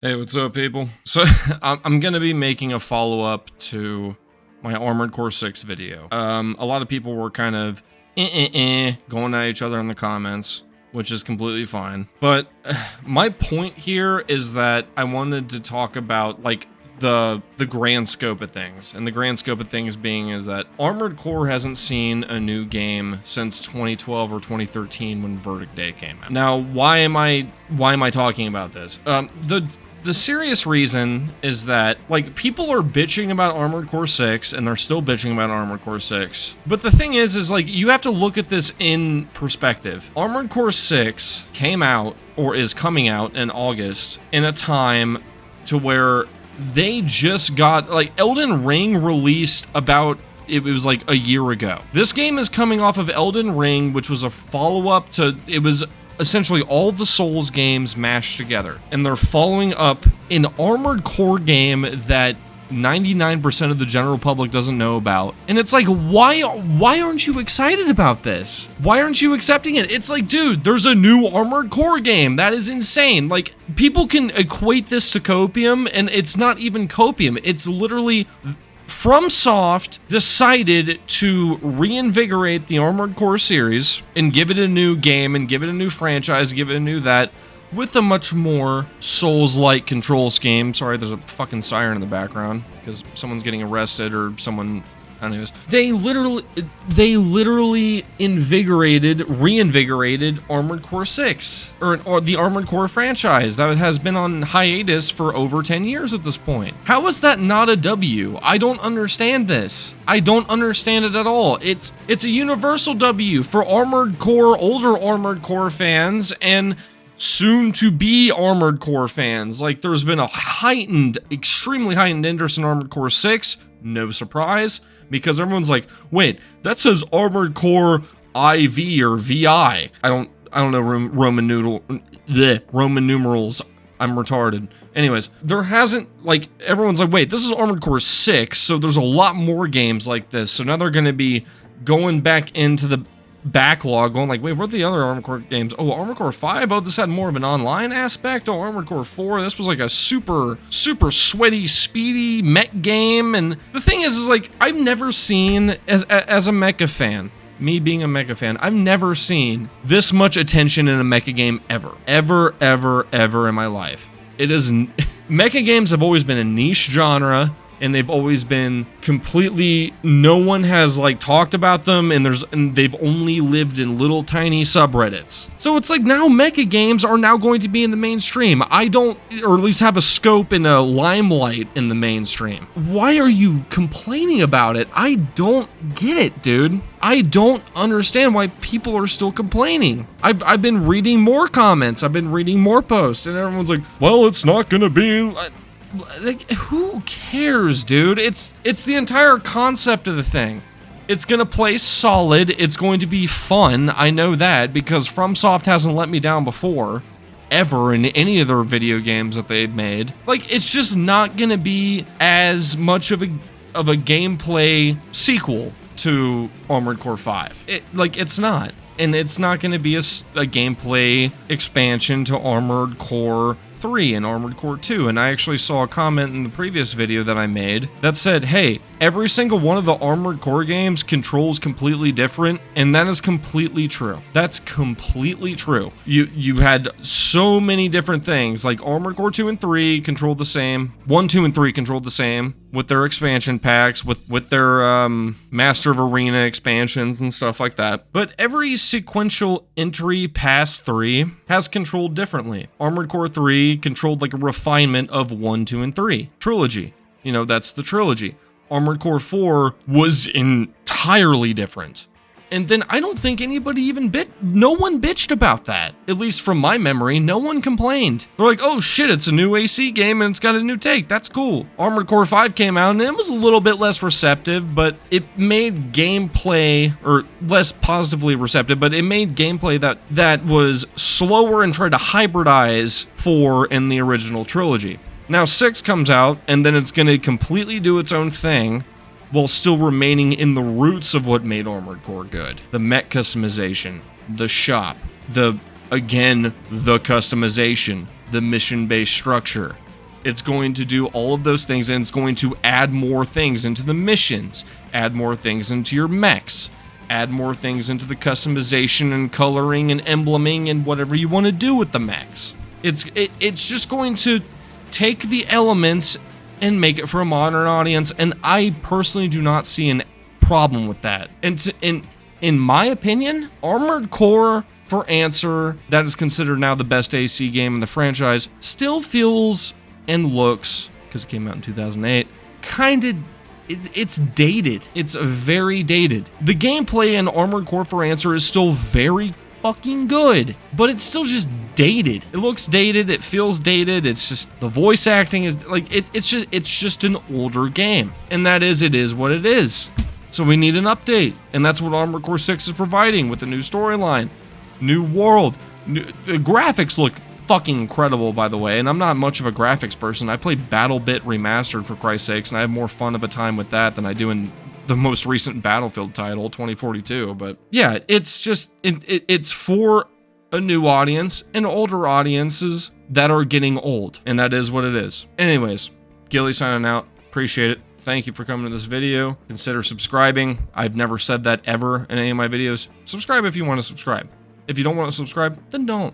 Hey, what's up, people? So, I'm gonna be making a follow-up to my Armored Core 6 video. A lot of people were kind of going at each other in the comments, which is completely fine. But my point here is that I wanted to talk about, like, the grand scope of things. And the grand scope of things being is that Armored Core hasn't seen a new game since 2012 or 2013 when Verdict Day came out. Now, why am I talking about this? The serious reason is that, like, people are bitching about Armored Core 6, and they're still bitching about Armored Core 6. But the thing is like, you have to look at this in perspective. Armored Core 6 came out, or is coming out in August, in a time to where they just got, like, Elden Ring released about, it was like a year ago. This game is coming off of Elden Ring, which was a follow-up to, it was essentially all the Souls games mashed together. And they're following up an Armored Core game that 99% of the general public doesn't know about. And it's like, why aren't you excited about this? Why aren't you accepting it? It's like, dude, there's a new Armored Core game. That is insane. Like, people can equate this to copium, and it's not even copium. It's literally FromSoft decided to reinvigorate the Armored Core series and give it a new game and give it a new franchise, give it a new that, with a much more Souls-like control scheme. Sorry, there's a fucking siren in the background because someone's getting arrested or someone... Anyways, they literally reinvigorated Armored Core 6, or the Armored Core franchise that has been on hiatus for over 10 years at this point. How is that not a W? I don't understand this. I don't understand it at all. It's a universal W for Armored Core, older Armored Core fans, and soon to be Armored Core fans. Like, there's been a extremely heightened interest in Armored Core 6. No surprise. Because everyone's like, wait, that says Armored Core IV or VI. I don't know Roman numerals. I'm retarded. Anyways, there hasn't, like, everyone's like, wait, this is Armored Core 6, so there's a lot more games like this. So now they're going to be going back into the backlog, going like, wait, where are the other Armored Core games? Oh, Armored Core 5? Oh, this had more of an online aspect? Oh, Armored Core 4? This was like a super sweaty, speedy mech game. And the thing is like, I've never seen, as a mecha fan, me being a mecha fan, I've never seen this much attention in a mecha game ever in my life. It is... Mecha games have always been a niche genre, and they've always been completely, no one has, like, talked about them, and they've only lived in little tiny subreddits. So it's like, now mecha games are now going to be in the mainstream. Or at least have a scope and a limelight in the mainstream. Why are you complaining about it? I don't get it, dude. I don't understand why people are still complaining. I've been reading more comments, I've been reading more posts, and everyone's like, well, it's not gonna be... Like, who cares, dude? It's the entire concept of the thing. It's gonna play solid, it's going to be fun, I know that, because FromSoft hasn't let me down before, ever, in any of their video games that they've made. Like, it's just not gonna be as much of a gameplay sequel to Armored Core 5. It's not. And it's not gonna be a gameplay expansion to Armored Core 3 and Armored Core 2, and I actually saw a comment in the previous video that I made that said, hey, every single one of the Armored Core games controls completely different, and that is completely true. That's completely true. You had so many different things, like Armored Core 2 and 3 controlled the same, 1, 2, and 3 controlled the same, with their expansion packs, with their Master of Arena expansions and stuff like that. But every sequential entry past 3 has controlled differently. Armored Core 3 controlled like a refinement of 1, 2, and 3. Trilogy. You know, that's the trilogy. Armored Core 4 was entirely different. And then I don't think anybody no one bitched about that. At least from my memory, no one complained. They're like, oh shit, it's a new AC game and it's got a new take. That's cool. Armored Core 5 came out and it was a little bit less receptive, but it made gameplay, or less positively receptive, but it made gameplay that was slower and tried to hybridize 4 in the original trilogy. Now 6 comes out and then it's going to completely do its own thing, while still remaining in the roots of what made Armored Core good. The mech customization, the shop, the customization, the mission-based structure. It's going to do all of those things, and it's going to add more things into the missions, add more things into your mechs, add more things into the customization and coloring and embleming and whatever you want to do with the mechs. It's just going to take the elements and make it for a modern audience, and I personally do not see a problem with that. And in my opinion, Armored Core for Answer, that is considered now the best AC game in the franchise, still feels and looks, because it came out in 2008, it's dated. It's very dated. The gameplay in Armored Core for Answer is still very fucking good, but it's still just dated. It looks dated, it feels dated, it's just, the voice acting is, like, it's just an older game. And that is, it is what it is. So we need an update, and that's what Armored Core 6 is providing, with a new storyline, new world, the graphics look fucking incredible, by the way, and I'm not much of a graphics person. I played BattleBit Remastered, for Christ's sakes, and I have more fun of a time with that than I do in the most recent Battlefield title, 2042. But yeah, it's just, it's for a new audience and older audiences that are getting old, and that is what it is. Anyways, Gilly signing out. Appreciate it. Thank you for coming to this video. Consider subscribing. I've never said that ever in any of my videos. Subscribe if you want to subscribe. If you don't want to subscribe, then don't.